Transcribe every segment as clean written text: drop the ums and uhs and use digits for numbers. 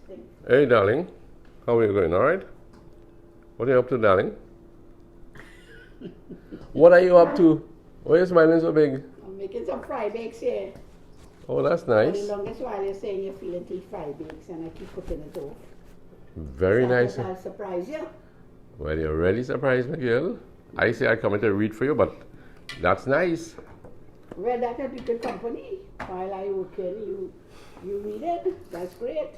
interesting. Hey, darling. How are you going? All right? What are you up to, darling? What are you up to? Why are you smiling so big? I'm making some fry bakes here. Oh, that's For the nice. longest while you're saying you're feeling to eat fry bakes and I keep putting it off. Very So I nice. thought I'll surprise you. Well, you're really surprised, me, girl. I say I come in to read for you, but that's nice. Well, that would be good company. While I work here, you read it. That's great.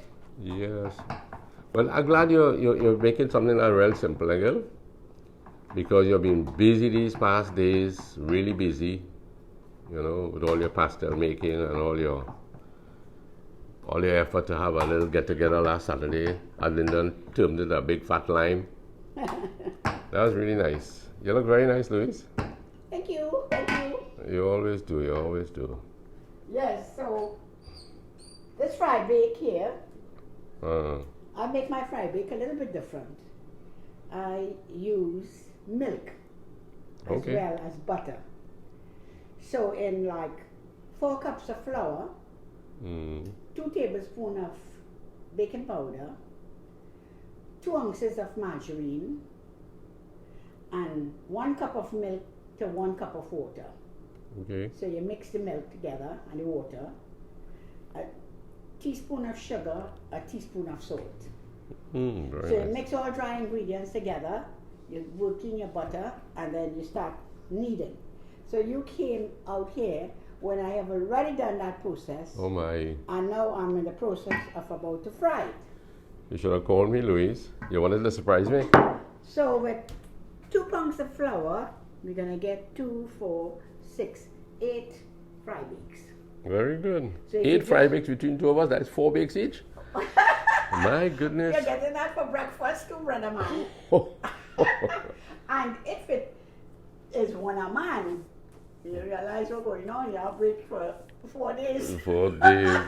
Yes. Well, I'm glad you're making something that's real simple, girl. Because you've been busy these past days, really busy, with all your pastel making and all your effort to have a little get together last Saturday. And then termed it a big fat lime. That was really nice. You look very nice, Louise. Thank you. Thank you. You always do. You always do. Yes, so this fry bake here, Uh, I make my fry bake a little bit different. I use milk as Okay. well as butter. So in like 4 cups of flour, mm, 2 tablespoons of baking powder, 2 ounces of margarine, and 1 cup of milk to 1 cup of water. okay. So you mix the milk together and the water, a teaspoon of sugar, a teaspoon of salt. Very So you nice. mix all dry ingredients together, you work in your butter, and then you start kneading. So you came out here when I have already done that process, Oh my. and now I'm in the process of about to fry it. You should have called me, Louise. You wanted to surprise me? So with 2 pounds of flour, we're gonna get 2, 4, 6, 8 fry bakes. Very good. So if you 8 fry just- bakes between 2 of us, that's 4 bakes each? My goodness. You're getting that for breakfast too, brother man. And if it is one a man, you realize what's going on, you have break for 4 days. 4 days.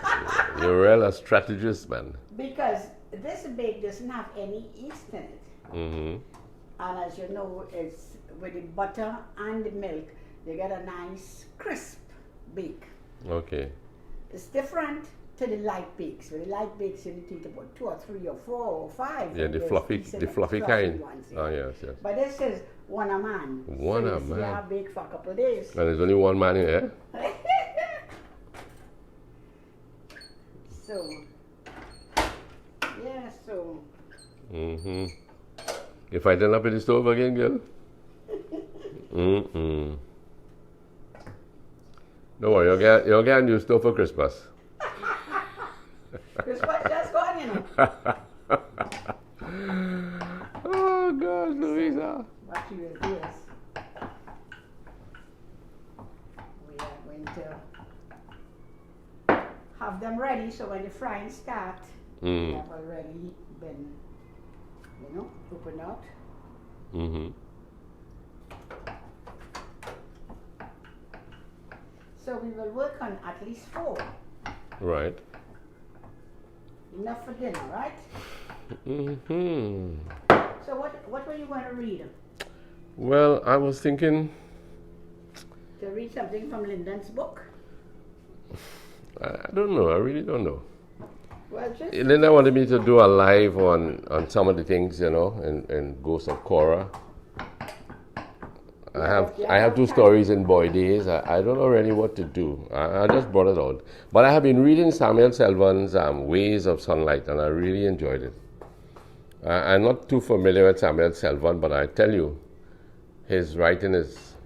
You're real a strategist, man. Because this bake doesn't have any yeast in it. Mm-hmm. And as you know, it's with the butter and the milk, you get a nice crisp bake. Okay. It's different to the light bakes. With the light bakes, you need to eat about 2 or 3 or 4 or 5. Yeah, and the there's fluffy, piece in the it, fluffy kind. ones, Oh, yes, yes. But this is one a man. One so a you man. See, I bake for a couple of days. And there's only one man here. So, yeah, so. Mm-hmm. You fighting up in the stove again, girl? Mm-mm. Don't worry, you'll get a new stove for Christmas. Christmas just gone, you know. Oh, gosh, Louisa. What you will do is, we are going to have them ready so when the frying start, they Mm. have already been, opened out. Mm-hmm. So we will work on at least 4. Right. Enough for dinner, right? Mm-hmm. So what were you going to read? Well, I was thinking, To read something from Lyndon's book? I don't know, I really don't know. Well, just Linda wanted me to do a live on some of the things, in Ghost of Korah. I have 2 stories in Boy Days. I don't know really what to do. I just brought it out. But I have been reading Samuel Selvan's Ways of Sunlight, and I really enjoyed it. I'm not too familiar with Samuel Selvan, but I tell you, his writing is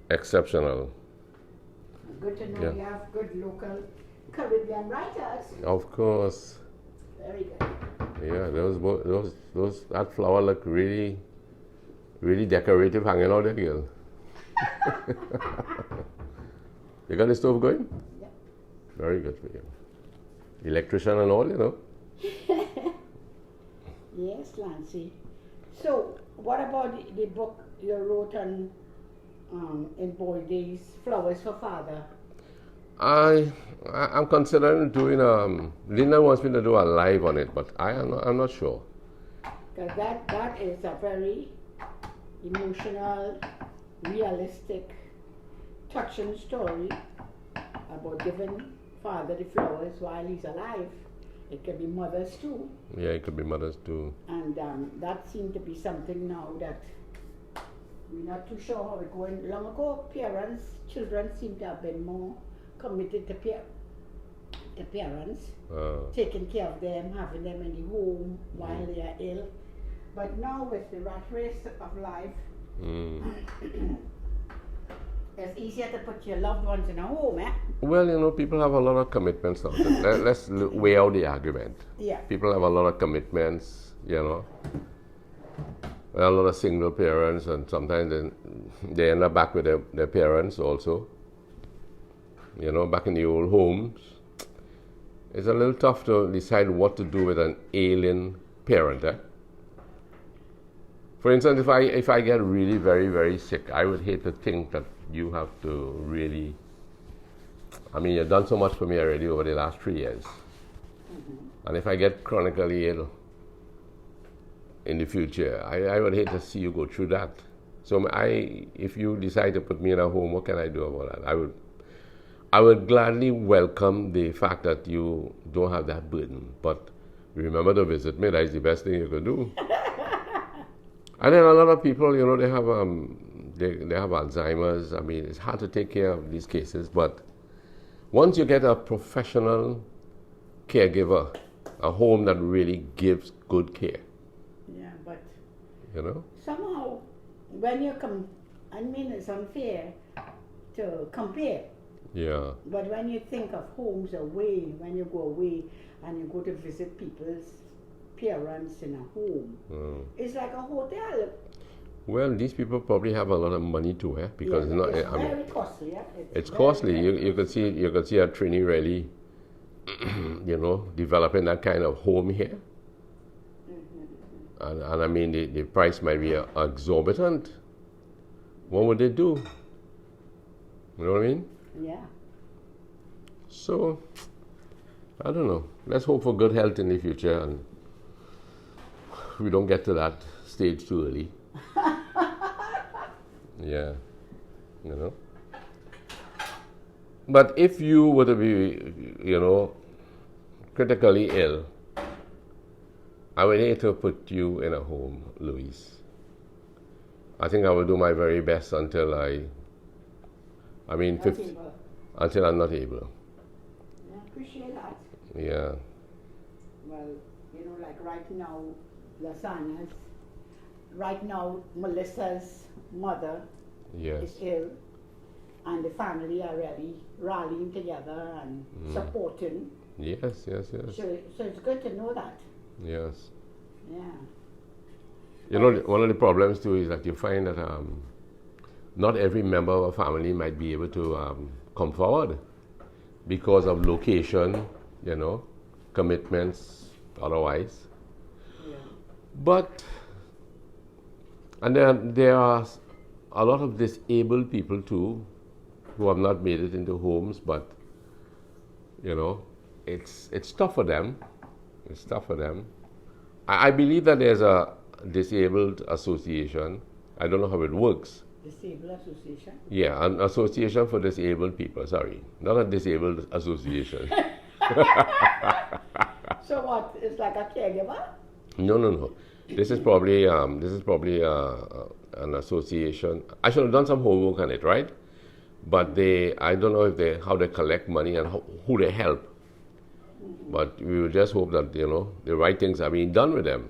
exceptional. good to know Yeah. we have good local Caribbean writers. Of course. Very good. Yeah, that flower look really, really decorative hanging out there, girl. You got the stove going? Yep. Very good for you. Electrician and all. Yes, Lancy. So, what about the book you wrote on in Boy Days, Flowers for Father? I'm considering doing. Linda wants me to do a live on it, but I'm not sure. Because that is a very emotional, realistic, touching story about giving Father the flowers while he's alive. It can be mothers too. Yeah, it could be mothers too. And that seemed to be something now that we're not too sure how it's going. Long ago, children seem to have been more committed to parents, taking care of them, having them in the home while they are ill. But now with the rat race of life, it's easier to put your loved ones in a home, eh? Well, you know, people have a lot of commitments now. Let's weigh out the argument. Yeah. People have a lot of commitments, you know. There are a lot of single parents, and sometimes they end up back with their parents also. You know, back in the old homes. It's a little tough to decide what to do with an alien parent, eh? For instance, if I get really very, very sick, I would hate to think that you have to really, I mean, you've done so much for me already over the last 3 years. And if I get chronically ill in the future, I would hate to see you go through that. So if you decide to put me in a home, what can I do about that? I would gladly welcome the fact that you don't have that burden. But remember to visit me. That is the best thing you can do. And then a lot of people, you know, they have Alzheimer's. I mean, it's hard to take care of these cases. But once you get a professional caregiver, a home that really gives good care. Yeah, but you know, somehow when you I mean, it's unfair to compare. Yeah. But when you think of homes away, when you go away and you go to visit people's parents in a home, it's like a hotel. Well, these people probably have a lot of money too, eh? Because it's not. It's very costly. Yeah? It's costly. You could see a Trini really, you know, developing that kind of home here. And I mean, the price might be exorbitant. What would they do? You know what I mean? Yeah. So, I don't know. Let's hope for good health in the future, and we don't get to that stage too early. Yeah, you know. But if you were to be, you know, critically ill, I would hate to put you in a home, Louise. I think I will do my very best until until I'm not able. I appreciate that. Yeah. Well, you know, like right now, Lasagna's, right now, Melissa's mother is ill, and the family are really rallying together and supporting. Yes. So it's good to know that. Yes. Yeah. You know, one of the problems too is that you find that not every member of a family might be able to come forward because of location, you know, commitments, otherwise. Yeah. But, and then there are a lot of disabled people too who have not made it into homes, but, you know, it's tough for them. It's tough for them. I believe that there's a disabled association. I don't know how it works. Disabled association? Yeah, an association for disabled people. Sorry, not a disabled association. So what? It's like a caregiver? No. This is probably an association. I should have done some homework on it, right? But I don't know how they collect money and who they help. But we will just hope that, you know, the right things are being done with them.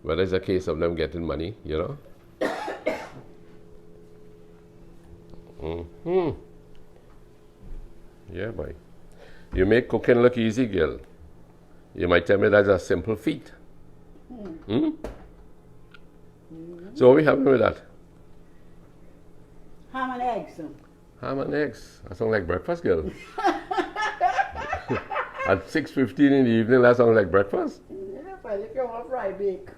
Whether it's a case of them getting money, you know. Yeah, boy. You make cooking look easy, girl. You might tell me that's a simple feat. So what are we having with that? Ham and eggs. Ham and eggs. That sounds like breakfast, girl. At 6:15 in the evening, that sounds like breakfast? Yeah, well, if you want fry bake.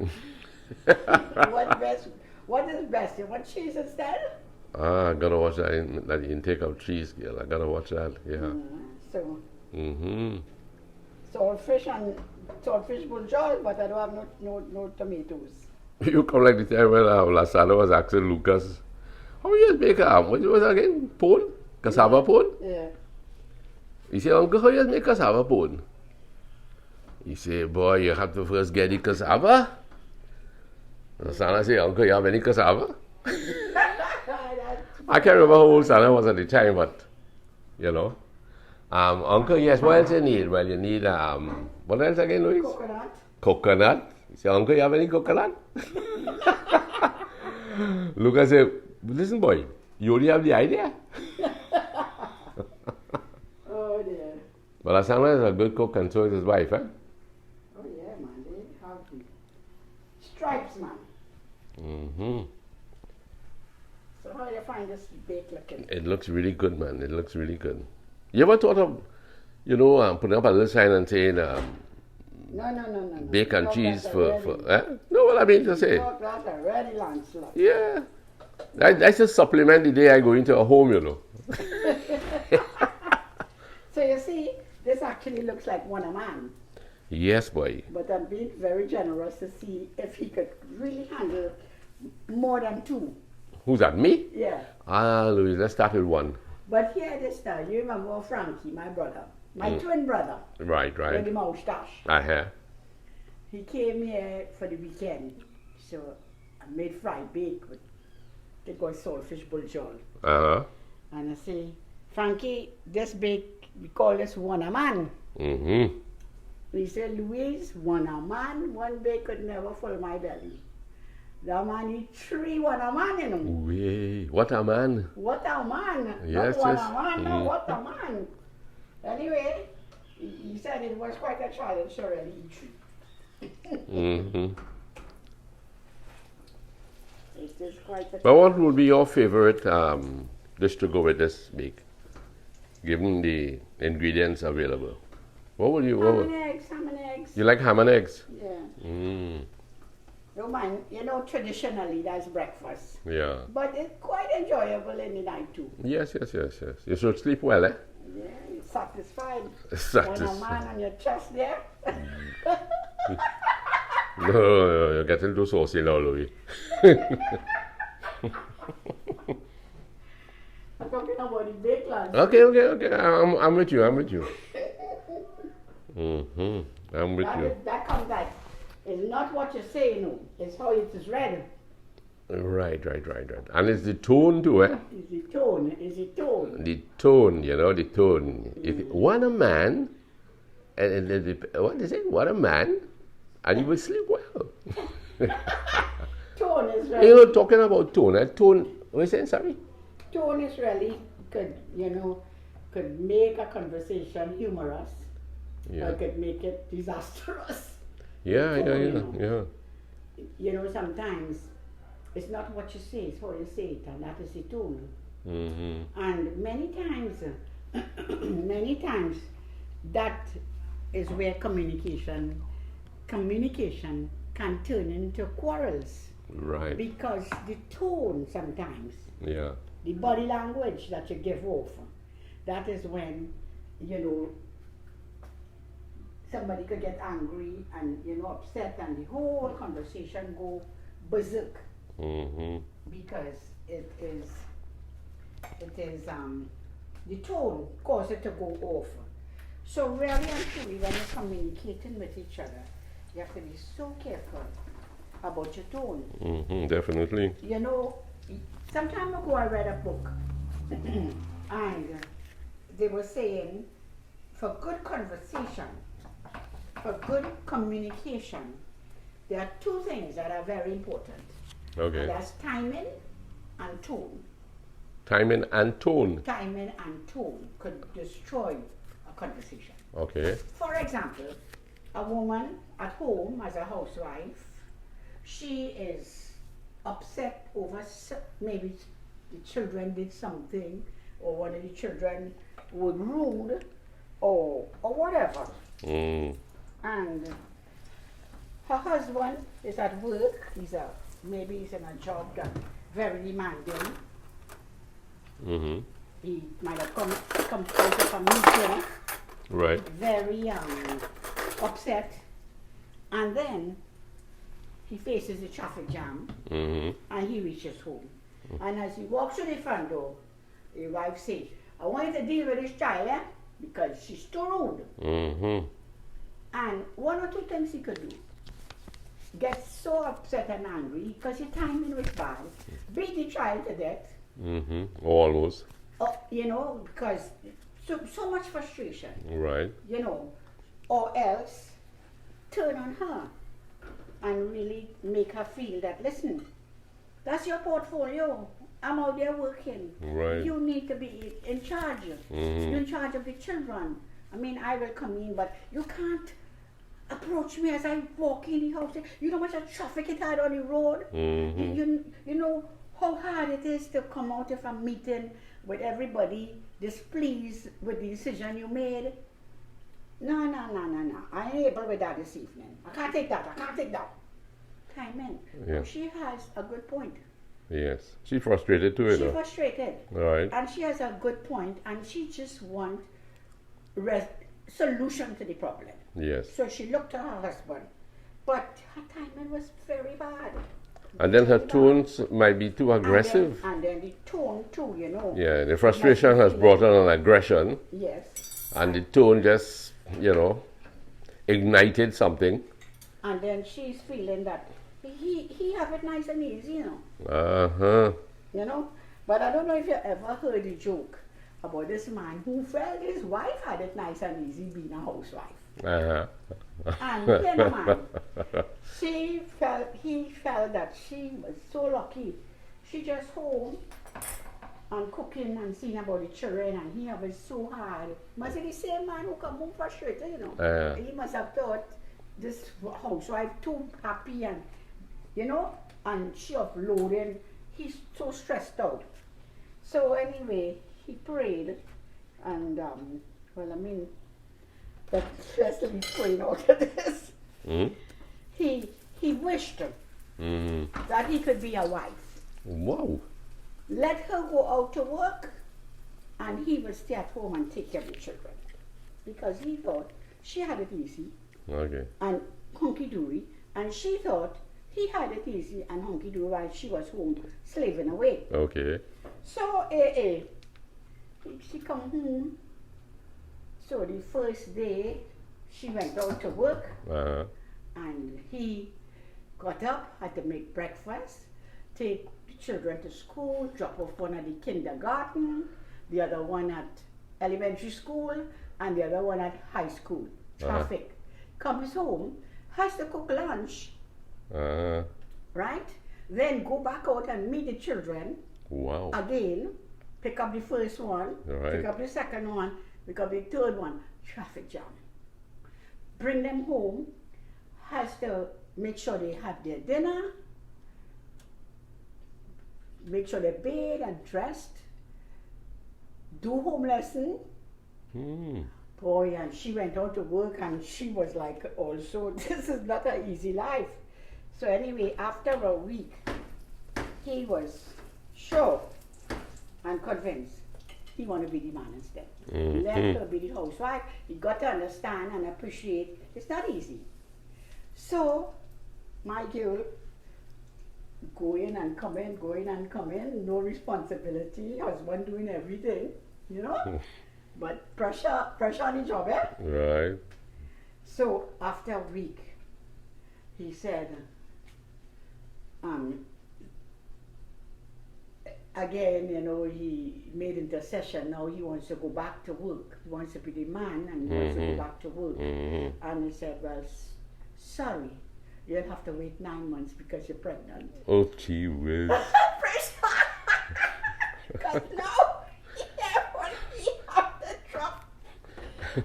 What is best? You want cheese instead? I gotta watch that intake of cheese, girl. I gotta watch that, yeah. Saltfish buljol, but I don't have no tomatoes. You come like the time when Lasana was asking Lucas, how you make what was that again? Pone? Cassava pone? Yeah. He said, Uncle, how you make cassava pone? He say, boy, you have to first get the cassava. And Sana say, uncle, you have any cassava? I can't remember how old Sana was at the time, but, you know. Uncle, yes, what else you need? Well, you need, what else again, Louise? Coconut. Coconut. He say, uncle, you have any coconut? Lucas said, listen, boy, you only have the idea. Oh, dear. But Asana is a good cook and so is his wife, eh? Oh, yeah, man. They have the stripes, man. Mm-hmm. So how do you find this bake looking? It looks really good, man. It looks really good. You ever thought of, putting up a little sign and saying, No. bacon and cheese for No, what I mean to say. That's a ready lunch. Yeah. That's a supplement the day I go into a home, you know. So you see, this actually looks like one a man. Yes, boy. But I'm being very generous to see if he could really handle more than two. Who's that, me? Yeah. Louise, let's start with one. But here this now, you remember Frankie, my brother, my twin brother. Right. With the moustache. Uh-huh. He came here for the weekend, so I made fried bake with the good saltfish buljon. Uh-huh. And I say, Frankie, this bake, we call this one a man. Mm-hmm. He said, Louise, one a man, one bake could never fill my belly. The man eat three one a man, you know. Way, what a man. What a man. Yes, Not one yes. a man, no, what a man. Anyway, he said it was quite a challenge to really eat three. Mm-hmm. It is quite a But what would be your favorite dish to go with this bake, given the ingredients available? What would you? Ham and eggs. You like ham and eggs? Yeah. Mm. Don't mind, traditionally that's breakfast. Yeah. But it's quite enjoyable in the night too. Yes. You should sleep well, eh? Yeah, you're satisfied. Satisfied. One a man on your chest there. No, you're getting too saucy now, Louis. I'm talking about the bake lunch. Okay. I'm with you. Mm-hmm. I'm with you. That comes like, it's not what you say, no. It's how it is read. Right. And it's the tone too, eh? It's the tone. The tone, the tone. If one a man, and what is it? One a man, and you will sleep well. Tone is really... Talking about tone, what are you saying, sorry? Tone is really could make a conversation humorous. Yeah. Or could make it disastrous. Yeah. Sometimes it's not what you say, it's how you say it, and that is the tone. Mm-hmm. And many times, that is where communication can turn into quarrels. Right. Because the tone sometimes, Yeah. the body language that you give off, that is when, somebody could get angry and, upset, and the whole conversation go berserk. Mm-hmm. Because it is the tone causes it to go off. So really and truly, when you're communicating with each other, you have to be so careful about your tone. Mm-hmm, definitely. Some time ago I read a book and they were saying for good conversation, for good communication, there are two things that are very important. Okay. And that's timing and tone. Timing and tone. Timing and tone could destroy a conversation. Okay. For example, a woman at home as a housewife, she is upset over maybe the children did something, or one of the children was rude, or whatever. Mm. And her husband is at work. Maybe he's in a job that very demanding. Mm-hmm. He might have come out of a meeting. Right. Very upset. And then he faces a traffic jam. Mm-hmm. And he reaches home. And as he walks through the front door, the wife says, I want you to deal with this child, because she's too rude. Mm-hmm. And one or two things he could do. Get so upset and angry because your timing was bad. Beat the child to death. Mm-hmm. Almost. You know, because so much frustration. Right. You know, or else turn on her and really make her feel that, listen, that's your portfolio. I'm out there working. Right. You need to be in charge. Mm-hmm. You're in charge of the children. I mean, I will come in, but you can't approach me as I walk in the house. You know how much traffic it had on the road? Mm-hmm. You know how hard it is to come out of a meeting with everybody displeased with the decision you made. No. I ain't able with that this evening. I can't take that. Timing. Yeah. She has a good point. Yes. She's frustrated too, you know. She's frustrated. Right. And she has a good point, and she just wants solution to the problem. Yes. So she looked to her husband, but her timing was very bad. And then her tones might be too aggressive. And then the tone too, you know. Yeah, the frustration has brought on an aggression. Yes. And the tone just, you know, ignited something. And then she's feeling that he have it nice and easy, you know. Uh-huh. You know? But I don't know if you ever heard the joke about this man who felt his wife had it nice and easy being a housewife. Uh-huh. And then man, he felt that she was so lucky. She just home and cooking and seeing about the children, and he was so hard. Must be the same man who come home frustrated, you know. He must have thought this housewife too happy and, you know, and she offloading. He's so stressed out. So anyway, he prayed, and let's leave praying out of this. Mm-hmm. He wished that he could be a wife. Wow. Let her go out to work, and he would stay at home and take care of the children. Because he thought she had it easy. Okay. And hunky-dory, and she thought he had it easy and hunky-dory while she was home slaving away. Okay. So, she come home. So the first day, she went out to work, and he got up, had to make breakfast, take the children to school, drop off one at the kindergarten, the other one at elementary school, and the other one at high school. Traffic. Comes home, has to cook lunch, right? Then go back out and meet the children. Wow. Again, pick up the first one, right. Pick up the second one, pick up the third one. Traffic jam. Bring them home, has to make sure they have their dinner, make sure they're bathed and dressed, do home lesson. Boy, and she went out to work, and she was like, also, this is not an easy life. So anyway, after a week, he was sure and convinced he wanted to be the man instead. Let her be the housewife. He got to understand and appreciate it's not easy. So, my girl, going and coming, no responsibility, husband doing everything, you know? But pressure on the job, eh? Right. So, after a week, he said, again, you know, he made intercession. Now he wants to go back to work. He wants to be the man, and he wants to go back to work. And he said, well, sorry, you'll have to wait 9 months because you're pregnant. Oh, gee whiz. Praise God! Because now he have to drop. He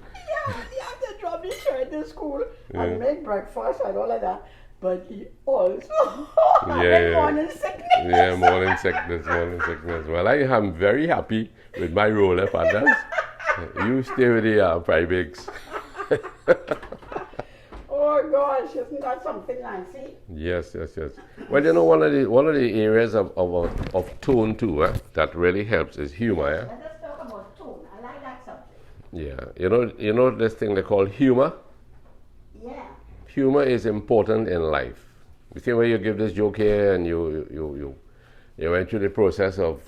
have to drop his child to school and make breakfast and all of that. But he also had morning sickness. Yeah, morning sickness. Well, I am very happy with my role of others. You stay with the Pybigs. Oh gosh, isn't that something, Nancy? Yes. Well, you know, one of the areas of tone too that really helps is humor. Let us talk about tone. I like that subject. Yeah, you know this thing they call humor. Yeah. Humor is important in life. You see, where you give this joke here, and you went through the process of,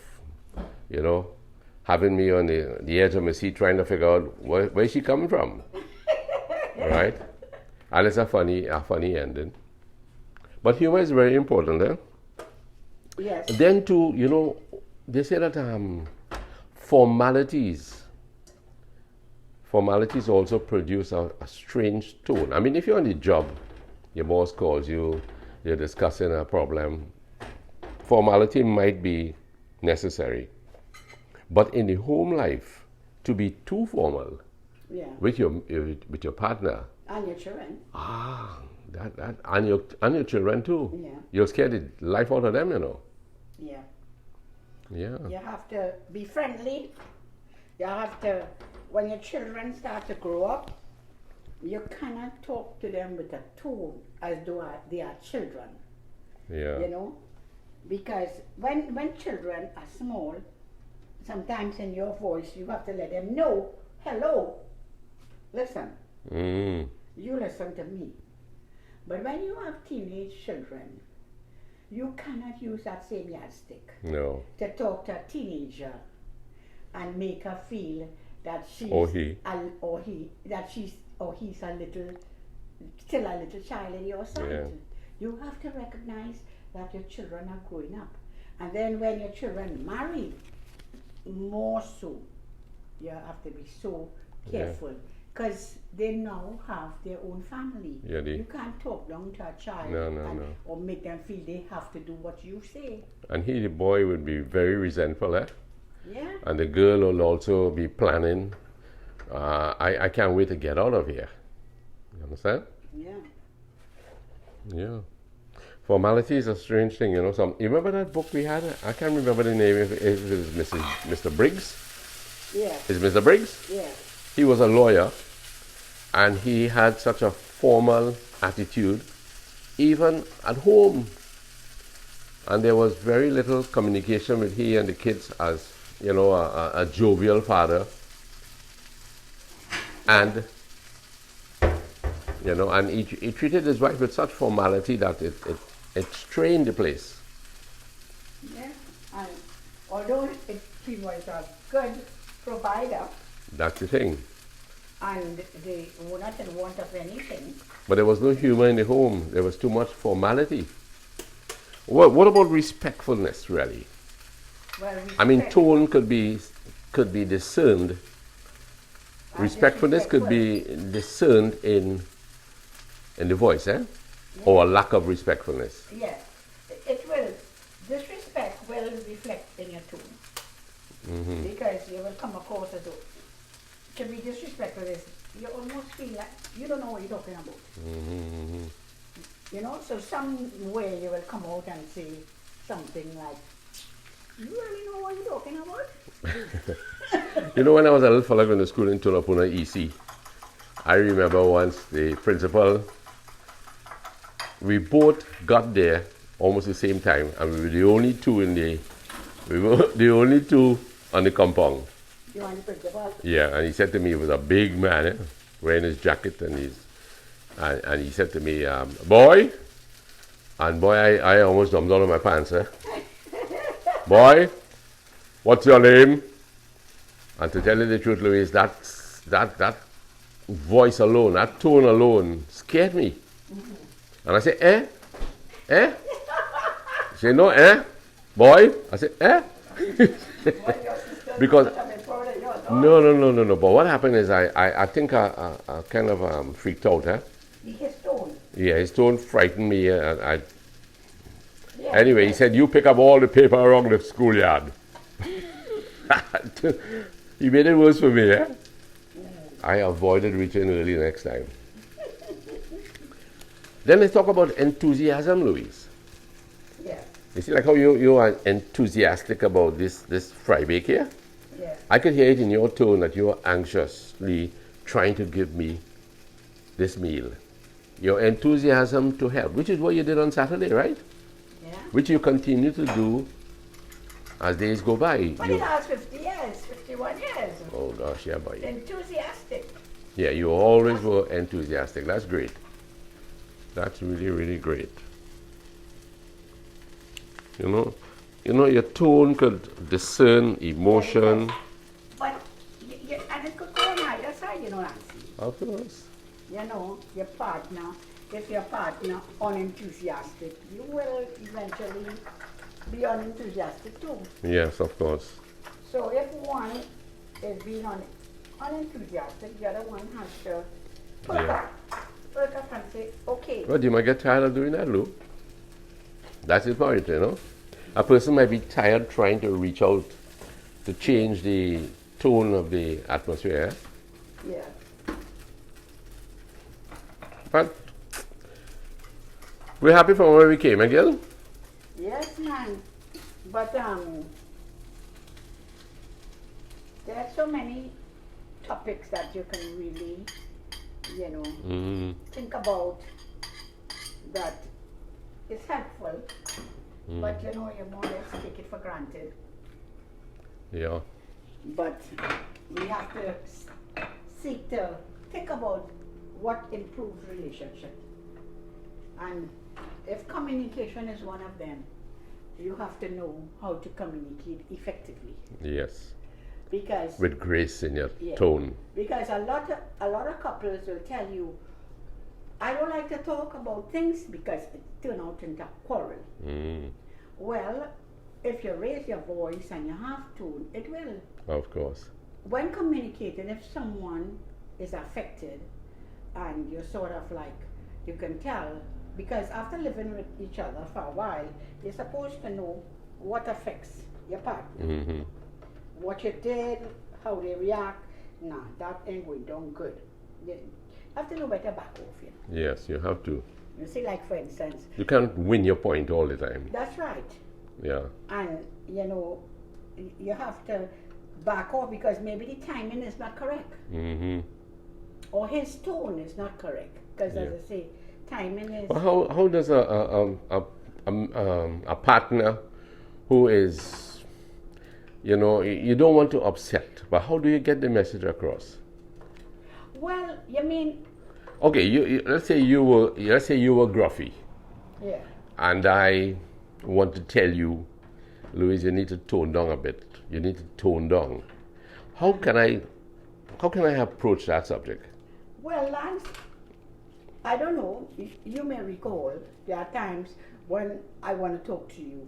you know, having me on the edge of my seat trying to figure out where's she coming from, right? And it's a funny ending. But humor is very important, eh? Yes. Then too, they say that formalities also produce a strange tone. I mean, if you're on the job, your boss calls you, you're discussing a problem, formality might be necessary. But in the home life, to be too formal with your partner and your children, that and your children too. Yeah. You'll scare the life out of them, Yeah. Yeah. You have to be friendly. You have to, when your children start to grow up, you cannot talk to them with a tone as though they are children. Yeah. Because when children are small, sometimes in your voice you have to let them know, hello, listen. You listen to me. But when you have teenage children, you cannot use that same yardstick to talk to a teenager and make her feel that she's he's still a little child in your sight. Yeah. You have to recognize that your children are growing up. And then when your children marry, more so, you have to be so careful. Because they now have their own family. Yeah, you can't talk down to a child or make them feel they have to do what you say. And the boy would be very resentful, eh? Yeah. And the girl will also be planning, I can't wait to get out of here. You understand? Yeah. Yeah. Formality is a strange thing, you remember that book we had? I can't remember the name, if it was Mr. Briggs? Yeah. Is it Mr. Briggs? Yeah. He was a lawyer, and he had such a formal attitude, even at home. And there was very little communication with he and the kids as, a jovial father. And, and he treated his wife with such formality that it strained the place. Yeah, and although he was a good provider, that's the thing. And they were not in want of anything. But there was no humor in the home. There was too much formality. What about respectfulness, really? Well, I mean, tone could be discerned. Respectfulness could be discerned in the voice, eh? Yeah. Or a lack of respectfulness. Yes, it will. Disrespect will reflect in your tone. Mm-hmm. Because you will come across as though to be disrespectful is you almost feel like you don't know what you're talking about. Mm-hmm. So some way you will come out and say something like, you really know what you're talking about? When I was a little fella going to school in Tunapuna EC, I remember once the principal, we both got there almost the same time, and we were the only two on the compound. You want the principal? Yeah, and he said to me, he was a big man, wearing his jacket, and he said to me, boy, and boy, I almost jumped out of my pants, boy, what's your name? And to tell you the truth, Louise, that voice alone, that tone alone, scared me. Mm-hmm. And I said, eh? He said, no, boy? I said, because no. But what happened is I think I kind of freaked out, His tone. Yeah, his tone frightened me. Anyway, he said, you pick up all the paper around the schoolyard. He made it worse for me, Yeah. I avoided reaching early next time. Then let's talk about enthusiasm, Louise. Yeah. You see, like how you are enthusiastic about this fry bake here? Yeah. I could hear it in your tone that you are anxiously trying to give me this meal. Your enthusiasm to help, which is what you did on Saturday, right? Yeah. Which you continue to do as days go by. But it has 50 years, 51 years. Oh gosh, yeah, boy. Enthusiastic. Yeah, you always were enthusiastic. That's great. That's really, really great. Your tone could discern emotion. But and it could go on either side, Nancy. Of course. you know, your partner, if your partner unenthusiastic, you will eventually be unenthusiastic too. Yes, of course. So if one is being unenthusiastic, the other one has to perk up and say, okay. But you might get tired of doing that, Lou. That's the point, you know. A person might be tired trying to reach out to change the tone of the atmosphere. Yeah. But we're happy from where we came, Miguel. Yes, man. But there are so many topics that you can really, you know, think about that is helpful. But you know, you more or less take it for granted. Yeah. But we have to seek to think about what improves relationship. And if communication is one of them, you have to know how to communicate effectively. Yes. Because with grace in your tone. Because a lot of couples will tell you, I don't like to talk about things because it turns out into a quarrel. Well, if you raise your voice and you have tone, it will. Of course. When communicating, if someone is affected and you're sort of like, you can tell, because after living with each other for a while, you're supposed to know what affects your partner. What you did, how they react. Nah, that ain't going down good. You have to know where to back off. You know? Yes, you have to. You see, like for instance, you can't win your point all the time. That's right. Yeah. And you know, you have to back off because maybe the timing is not correct. Or his tone is not correct. Because as I say, timing is. Well, how does a partner who is, you know, you don't want to upset, but how do you get the message across? Well, you mean. Okay, let's say you were gruffy. Yeah. And I want to tell you, Louise, you need to tone down a bit. You need to tone down. How can I approach that subject? Well, Lance, I don't know. You may recall there are times when I want to talk to you,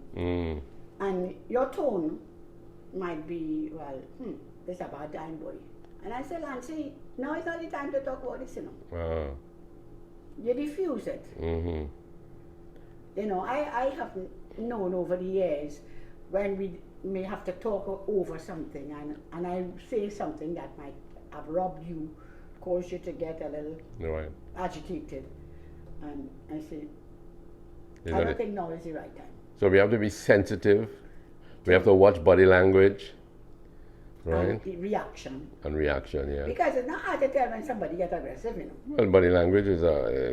and your tone might be, well, this is a bad time, boy. And I say, Lancy, now is not the time to talk about this, you know. You diffuse it. You know, I have known over the years when we may have to talk over something and I say something that might have robbed you, caused you to get a little agitated. And I say, I don't think now is the right time. So we have to be sensitive. We have to watch body language. Right. And reaction. And reaction, yeah. Because it's not hard to tell when somebody gets aggressive, you know. Well, body language is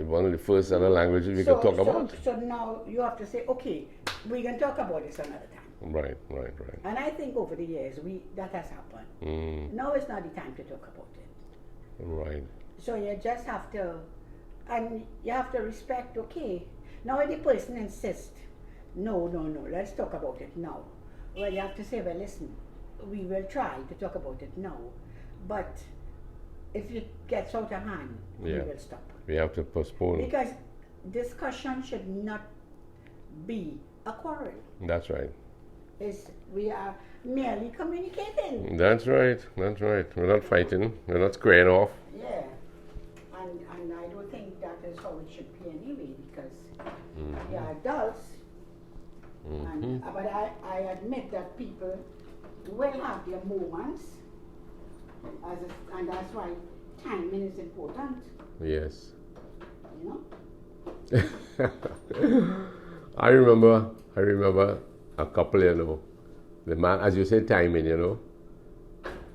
one of the first other languages we can talk about. So now you have to say, okay, we can talk about this another time. Right. And I think over the years that has happened. Now is not the time to talk about it. Right. So you just have to, and you have to respect, okay, now if the person insists, no, let's talk about it now. Well, you have to say, well, listen, we will try to talk about it now, but if it gets out of hand, we will stop. We have to postpone. Because discussion should not be a quarrel. That's right. We are merely communicating. That's right. We're not fighting. We're not squaring off. Yeah. And I don't think that is how it should be anyway, because we are adults. But I admit that people will have their moments, and that's why timing is important. Yes. You know? I remember a couple, you know, the man, as you said, timing, you know,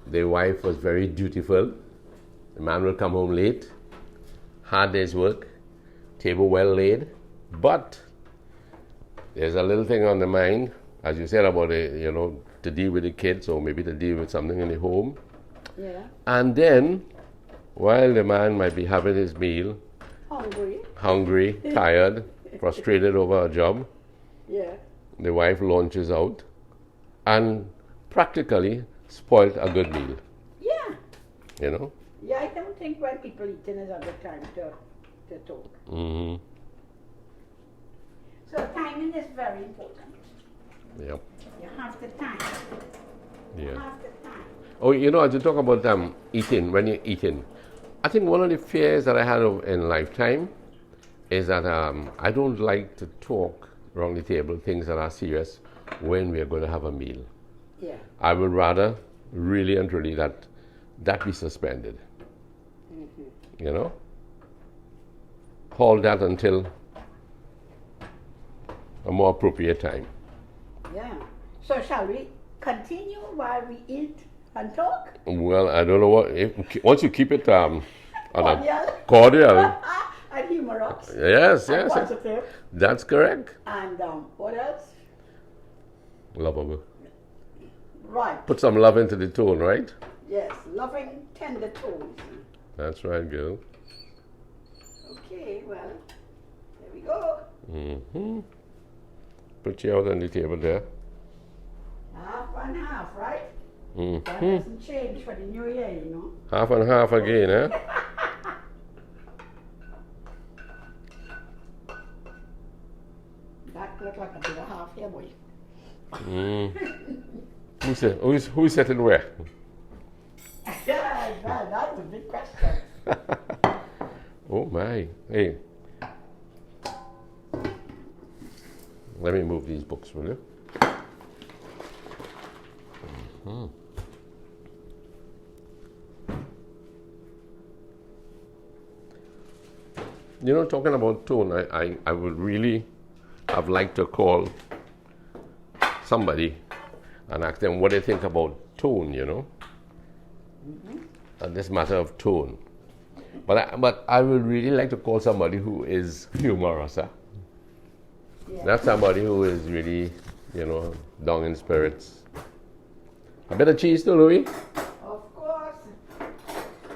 the wife was very dutiful. The man will come home late, hard day's work, table well laid, but there's a little thing on the mind, as you said, about it, you know, to deal with the kids or maybe to deal with something in the home. Yeah. And then, while the man might be having his meal, hungry, tired, frustrated over a job, the wife launches out and practically spoiled a good meal. Yeah. You know? Yeah, I don't think when people eating is a good time to talk. Mm-hmm. So timing is very important. Yep. You have to time. You Yeah. have to time. Oh, you know, as you talk about eating, when you're eating, I think one of the fears that I had in lifetime is that I don't like to talk around the table things that are serious when we're going to have a meal. Yeah. I would rather really and truly that be suspended. Mm-hmm. You know? Hold that until a more appropriate time. Yeah. So shall we continue while we eat and talk? Well, I don't know once you keep it on Cordial. cordial. And humorous. Yes, And yes. positive. That's correct. And what else? Lovable. Right. Put some love into the tone, right? Yes. Loving tender tones. That's right, girl. Okay, well, there we go. Mm-hmm. Put you out on the table there. Half and half, right? That Mm-hmm. doesn't change for the new year, you know. Half and half again, eh? That looked like a bit of half here, boy. Who's sitting where? Yeah, that's a big question. Oh my. Hey. Let me move these books, will you? Mm-hmm. You know, talking about tone, I would really have liked to call somebody and ask them what they think about tone, you know? And this matter of tone. But I would really like to call somebody who is humorous. Huh? Yeah. Not somebody who is really, you know, down in spirits. A bit of cheese too, Louis? Of course.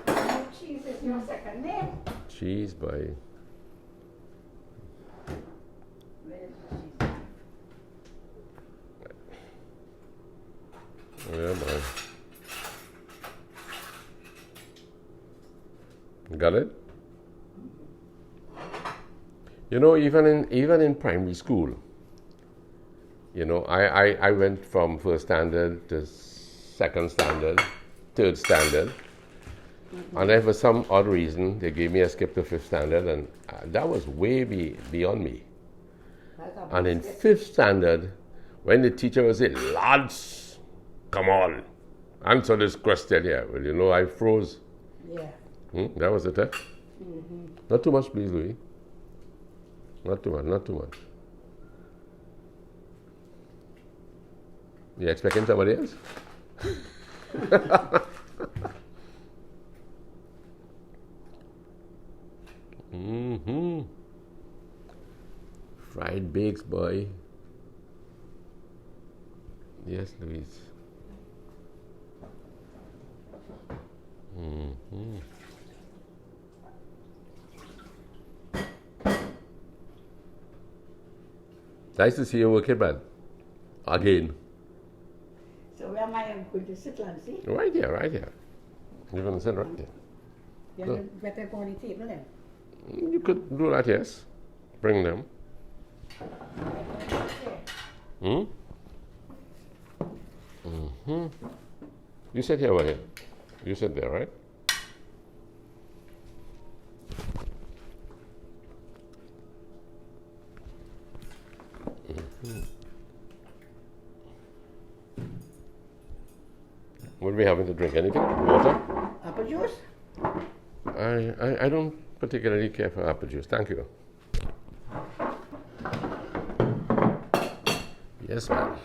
No cheese is your second name. Cheese, boy. Where's the cheese? Yeah, boy. Got it? You know, even in primary school, you know, I went from first standard to second standard, third standard, and then for some odd reason they gave me a skip to fifth standard, and that was way beyond me. And in fifth standard, when the teacher would say, "Lads, come on, answer this question here," well, you know, I froze. Yeah. That was it, eh? Not too much, please, Louis. Not too much, not too much. You expecting somebody else? Mm-hmm. Fried bakes, boy. Yes, Louise. Mm-hmm. Nice to see you working, man. Again. So where am I going to sit, Lancy? Right here, right here. You're going to sit right here. You Good. better go on the table then. You could do that, yes. Bring them. Okay. Mm-hmm. You sit here, over here. You sit there, right? Mm-hmm. What are we having to drink? Anything? Water? Apple juice? I don't particularly care for apple juice. Thank you. Yes, ma'am.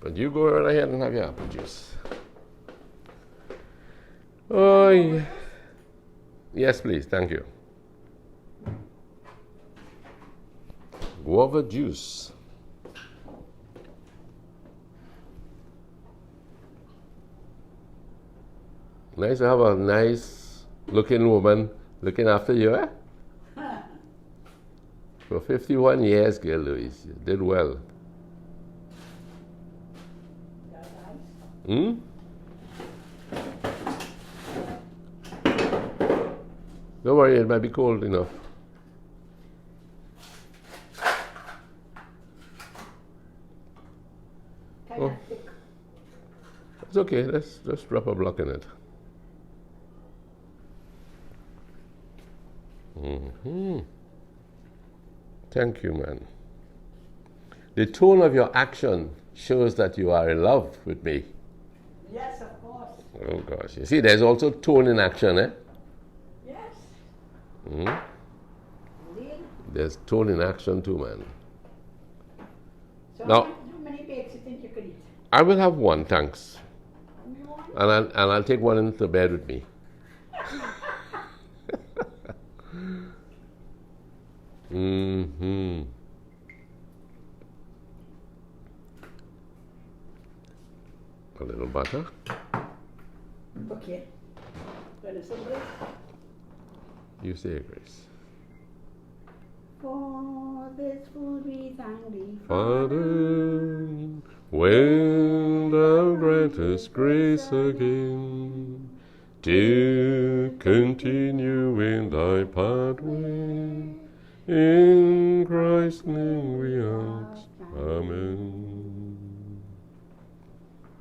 But you go right ahead and have your apple juice. Oh, yeah. Yes, please. Thank you. Guava juice. Nice to have a nice looking woman looking after you, eh? For 51 years, girl, Louise. You did well. That's nice. Don't worry, it might be cold enough. Kind of thick. It's okay. Let's just drop a block in it. Thank you, man. The tone of your action shows that you are in love with me. Yes, of course. Oh gosh. You see, there's also tone in action, eh? Yes. Mm. Indeed. There's tone in action too, man. So Now, how many bakes do you think you could eat? I will have one, thanks. Only one? And I'll take one into bed with me. Mm-hmm. A little butter. Okay. Gonna say this. You say, Grace. For this food we thank thee, Father, when thou grantest grace again to continue in thy pathway, in Christ's name we ask. Amen.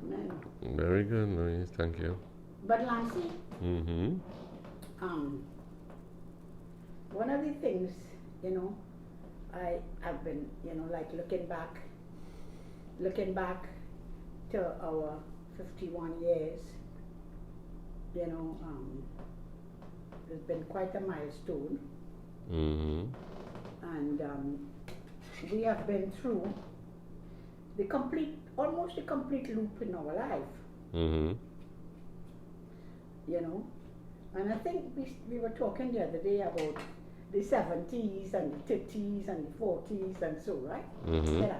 Amen. Very good, Louise. Thank you. But Lancy, Mm-hmm. one of the things, I have been, like looking back to our 51 years, there's been quite a milestone, Mm-hmm. and we have been through almost a complete loop in our life, Mm-hmm. And I think we were talking the other day about the 70s and the 30s and the 40s and so, right? Mm-hmm. Said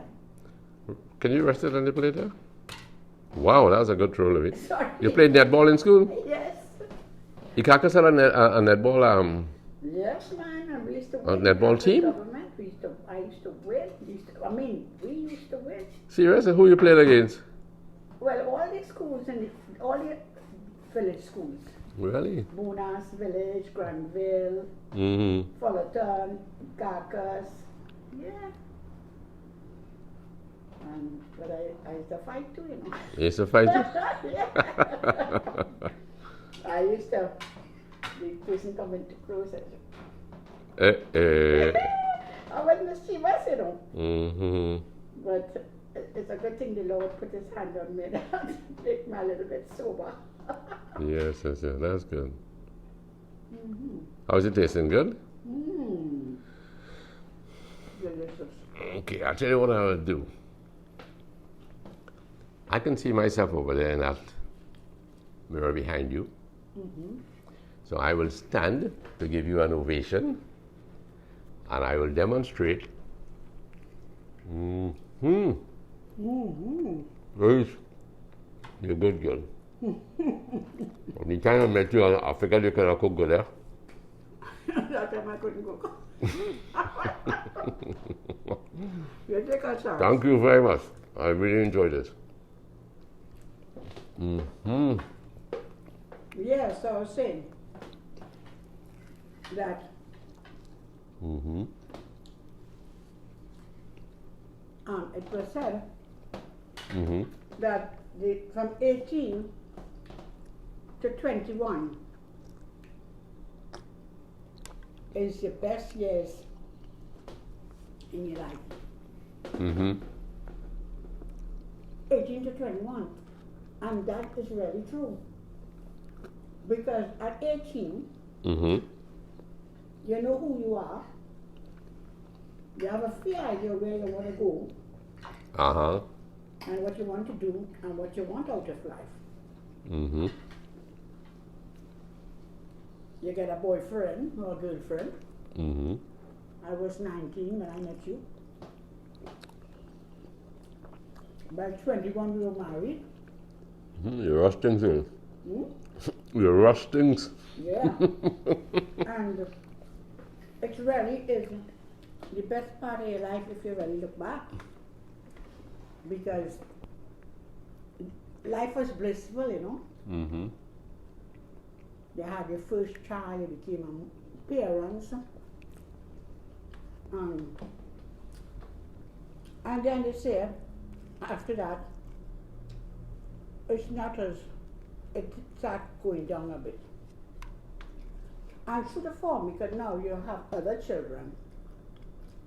Can you rest it on the plate there? Wow, that was a good throw, Louis. Sorry. You played netball in school? Yes. You can't a netball Yes, man. And we used to A win. netball After team? Government, I used to win. We used to win. Serious? Who you played against? Well, all the schools all the village schools. Really? Bonas Village, Granville, Mm-hmm. Fullerton, Carcass. Yeah. But I used to fight too, You used to fight it? Yeah. I used to, the person coming too close. I was mischievous, Mm-hmm. But it's a good thing the Lord put his hand on me and make me a little bit sober. Yes, that's good. Mm-hmm. How's it tasting? Good? Delicious. Okay, I'll tell you what I will do. I can see myself over there in that mirror behind you. Mm-hmm. So I will stand to give you an ovation, and I will demonstrate. Mm-hmm. Mm-hmm. Grace, you're a good girl. The time I met you, I figured you could cook good, eh? That time I couldn't cook. You take a chance. Thank you very much. I really enjoyed it. Mm-hmm. Yes, so I was saying that Mm-hmm. it was said Mm-hmm. that from 18 to 21 is the best years in your life. Mm-hmm. 18 to 21. And that is really true. Because at 18, Mm-hmm. you know who you are. You have a fair idea where you want to go Uh-huh. and what you want to do and what you want out of life. Mm-hmm. You get a boyfriend or a girlfriend. Mm-hmm. I was 19 when I met you. By 21 we were married. You're rusting soon. Hmm? You're rusting. Yeah. And it really is the best part of your life if you really look back. Because life was blissful, Mm-hmm. You had your first child, you became parents. And then they say, after that, it's not as, it starts going down a bit. And to the form, because now you have other children,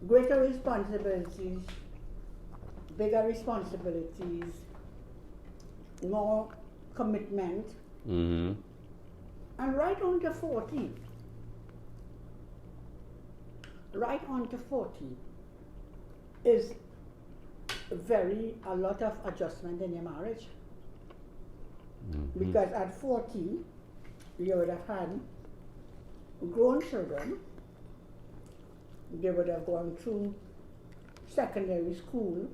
greater responsibilities, bigger responsibilities, more commitment, and right on to 40. Right on to 40 is a lot of adjustment in your marriage. Because at 40, you would have had grown children. They would have gone through secondary school.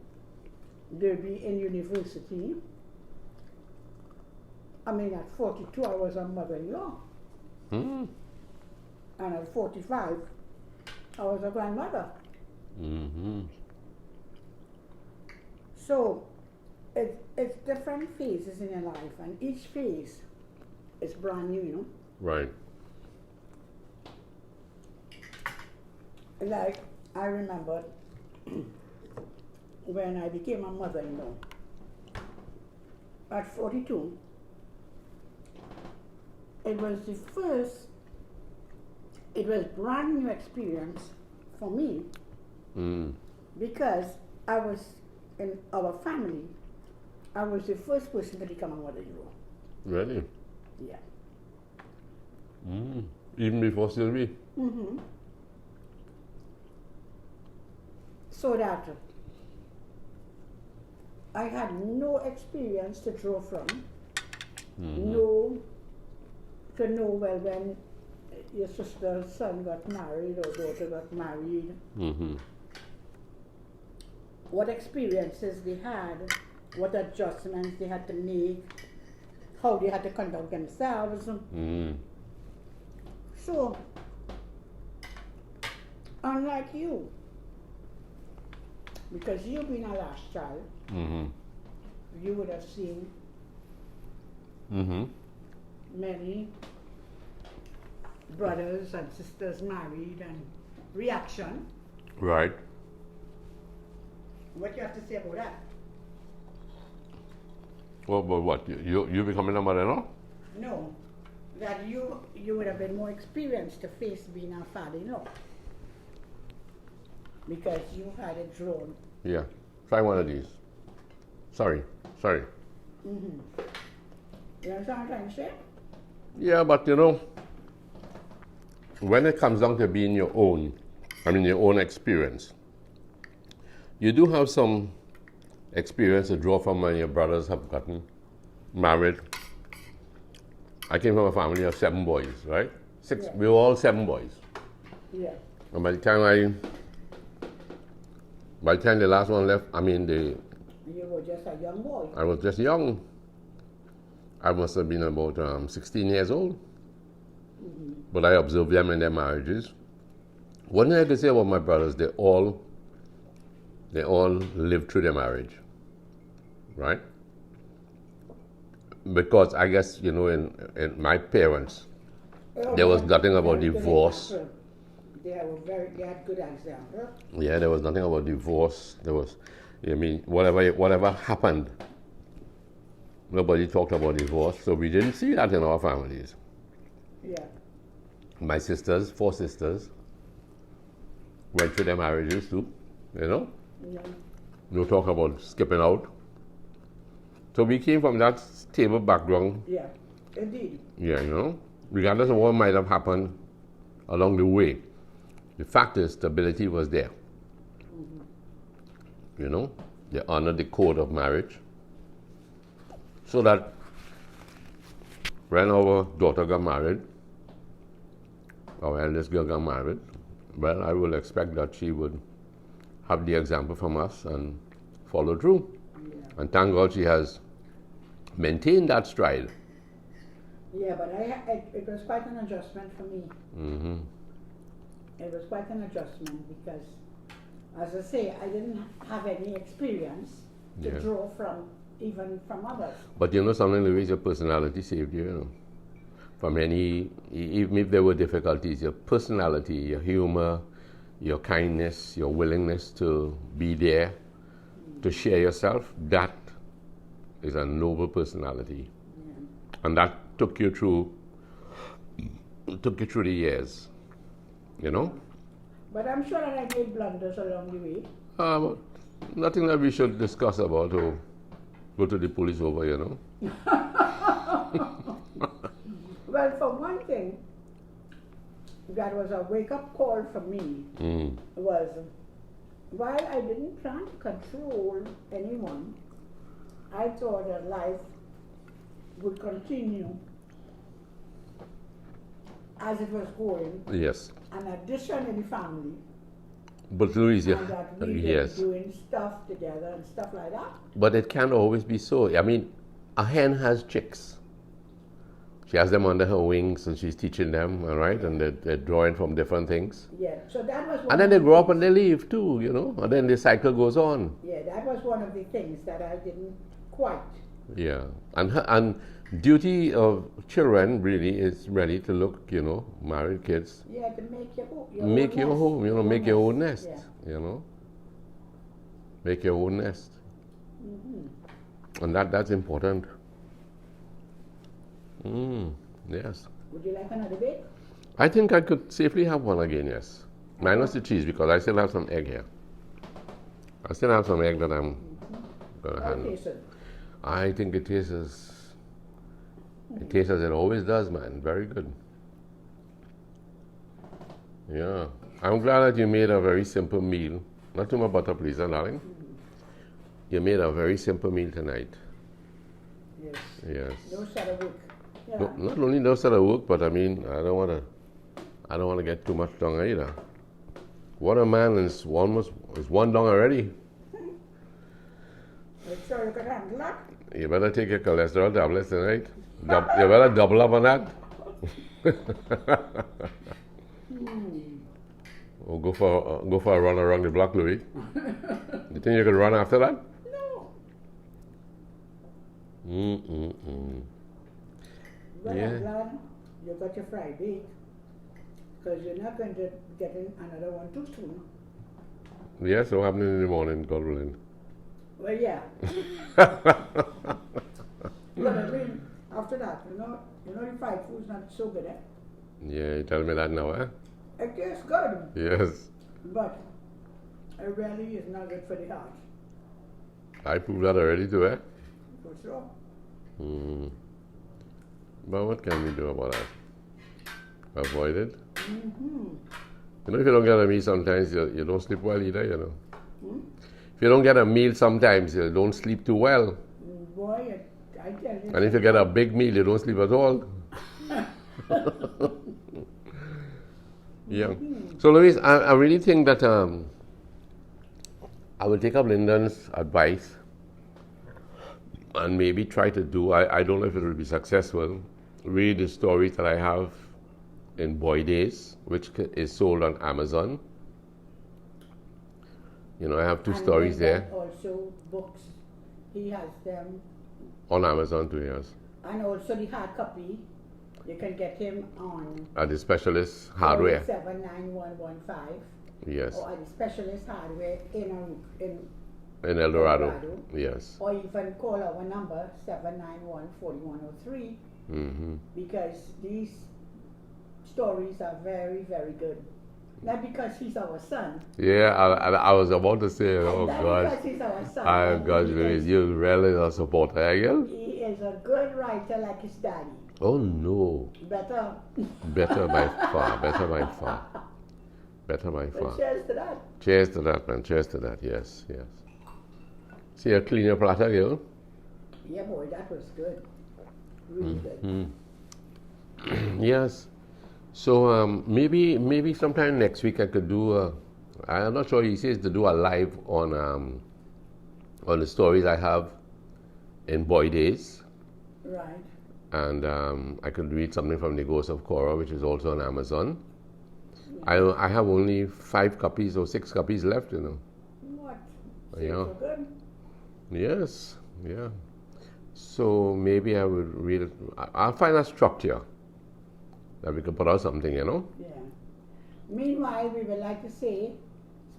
They'll be in university. I mean, at 42, I was a mother-in-law. And at 45, I was a grandmother. So it's different phases in your life, and each phase is brand new, you know? Right. Like, I remember when I became a mother-in-law at 42, it was brand new experience for me because I was in our family, I was the first person to become a mother-in-law. Really? Yeah. Even before Sylvie? So that I had no experience to draw from, to know well when your sister's son got married or daughter got married, what experiences they had, what adjustments they had to make, how they had to conduct themselves. So, unlike you, because you being a last child, you would have seen many brothers and sisters married and reaction. Right. What you have to say about that? Well, but what? You becoming a mother-in-law? No, that you would have been more experienced to face being a father-in-law because you had it drawn. Yeah. Try one of these. Sorry. You understand what I'm trying to say? Yeah, but you know, when it comes down to being your own experience, you do have some experience to draw from when your brothers have gotten married. I came from a family of 7 boys, right? 6. Yeah. We were all 7 boys. Yeah. And by the time the last one left, you were just a young boy. I was just young. I must have been about 16 years old. But I observed them in their marriages. One thing I can say about my brothers, they all lived through their marriage, right? Because I guess, you know, in my parents, there was nothing about divorce. They had good example. Yeah, there was nothing about divorce. There was, whatever happened, nobody talked about divorce. So we didn't see that in our families. Yeah. My sisters, 4 sisters, went through their marriages too, you know? Yeah. No talk about skipping out. So we came from that stable background. Yeah, indeed. Yeah, you know, regardless of what might have happened along the way, the fact is stability was there. You know, they honored the code of marriage. So that when our daughter got married, our eldest girl got married, well, I will expect that she would have the example from us and follow through. Yeah. And thank God she has maintained that stride. Yeah, but it was quite an adjustment for me. It was quite an adjustment because, as I say, I didn't have any experience to draw from, even from others. But you know something, Louise, your personality saved you, you know. from any, even if there were difficulties, your personality, your humor, your kindness, your willingness to be there, to share yourself, that is a noble personality. Yeah. And that took you through the years, you know? But I'm sure that I made blunders along the way. Nothing that we should discuss about or go to the police over, you know? Well, for one thing, that was a wake-up call for me, was while I didn't plan to control anyone, I thought that life would continue as it was going. Yes. An addition in the family. But Louise, and that we yes. doing stuff together and stuff like that. But it can't always be so. I mean, a hen has chicks. She has them under her wings and she's teaching them, all right? And they're drawing from different things. Yeah, so that was one. And then they grow up and they leave too, you know? And then the cycle goes on. Yeah, that was one of the things that I didn't quite. Yeah. And duty of children really is ready to look, you know, married kids. Yeah, to make your home. Make your home, you know, make your own nest, yeah. You know? Make your own nest. And that's important. Yes. Would you like another bit? I think I could safely have one again, yes. Minus the cheese, because I still have some egg here. I still have some egg that I'm going to handle. I think it tastes as it always does, man. Very good. Yeah. I'm glad that you made a very simple meal. Not too much butter, please, darling. You made a very simple meal tonight. Yes. Yes. No shadow work. Yeah. No, not only no sort of work, but I mean, I don't want to get too much dung either. What a man is one dung already. Make sure you can handle that. You better take your cholesterol tablets tonight. You better double up on that. Or go for a run around the block, Louis. You think you could run after that? No. Well, Yeah. I'm glad you got your fried bake, because you're not going to get in another one too soon. Yeah, so happening in the morning, God willing. Well, yeah. But I mean, after that, you know the fried food's not so good, eh? Yeah, you tell me that now, eh? It tastes good. Yes. But it really is not good for the heart. I proved that already too, eh? For sure. But what can we do about that? Avoid it? You know, if you don't get a meal sometimes, you don't sleep well either, you know. If you don't get a meal sometimes, you don't sleep too well. Boy, I tell you. And if you get a big meal, you don't sleep at all. Yeah. So, Louise, I really think that I will take up Lyndon's advice and maybe try to do, I don't know if it will be successful, read the stories that I have in Boy Days, which is sold on Amazon. You know, I have two stories there. Also books, he has them. On Amazon too, yes. And also the hard copy, you can get him on. At the Specialist Hardware. 79115. Yes. Or at the Specialist Hardware in In El Dorado. Yes. Or even call our number 791-4103 because these stories are very, very good. Not because he's our son. Yeah, I was about to say, oh God. Because he's our son. Oh God, Louise, you really are a supporter, again? He is a good writer like his daddy. Oh no. Better. Better by far. Better by far. Better by far. Well, cheers to that. Cheers to that, man. Cheers to that. Yes, yes. See, you clean your platter, girl? Yeah, boy, that was good. Really good. Yes. So maybe sometime next week I could do. I'm not sure. He says to do a live on the stories I have in Boy Days. Right. And I could read something from The Ghost of Cora, which is also on Amazon. I have only 5 copies or 6 copies left, you know. What? Yeah. So good? Yes, yeah. So maybe I would read it. I'll find a structure that we could put out something, you know. Yeah. Meanwhile, we would like to say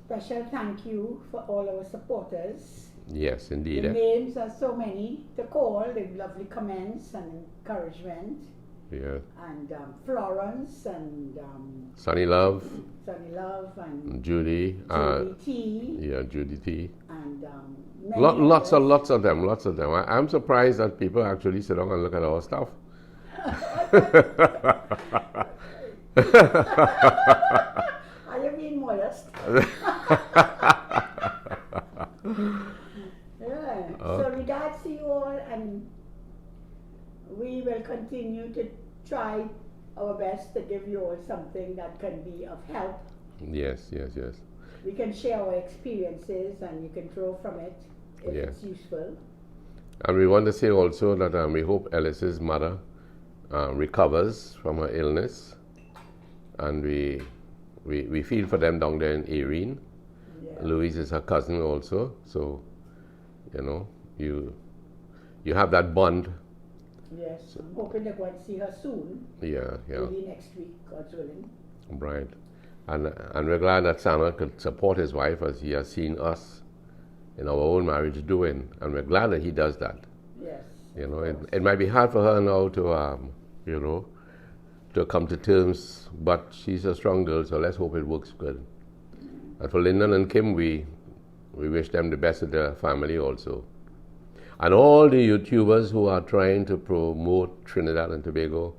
special thank you for all our supporters. Yes, indeed. The names are so many to call, the lovely comments and encouragement. Yeah. And Florence and Sunny Love. Sunny Love and Judy. Judy T. Yeah, Judy T. And lots of them. I'm surprised that people actually sit down and look at our stuff. Are you being modest? Yeah. So regards to you all, and we will continue to try our best to give you all something that can be of help. Yes. We can share our experiences and you can draw from it if it's useful. And we want to say also that we hope Ellis's mother recovers from her illness, and we feel for them down there in Erin. Yeah. Louise is her cousin also, so you know you have that bond. Yes, so, I'm hoping they're going to see her soon. Yeah. Maybe next week, God's willing. Right, and we're glad that Samuel could support his wife as he has seen us in our own marriage doing, and we're glad that he does that. Yes. You know, it might be hard for her now to to come to terms, but she's a strong girl, so let's hope it works good. And for Lyndon and Kim, we wish them the best of their family also. And all the YouTubers who are trying to promote Trinidad and Tobago,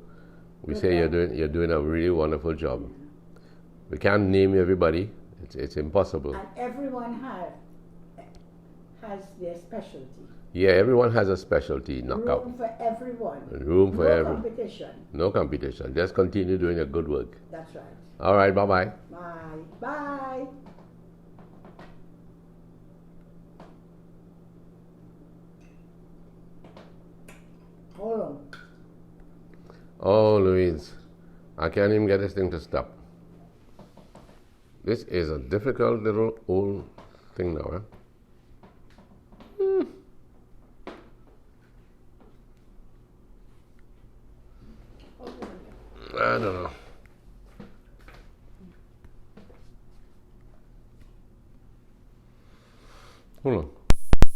we say you're doing a really wonderful job. We can't name everybody; it's impossible. And everyone has their specialty. Yeah, everyone has a specialty. Knockout. Room for everyone. Room for everyone. No competition. No competition. Just continue doing your good work. That's right. All right. Bye-bye. Bye. Bye. Hold on. Oh, Louise, I can't even get this thing to stop. This is a difficult little old thing now, I don't know. Hold on.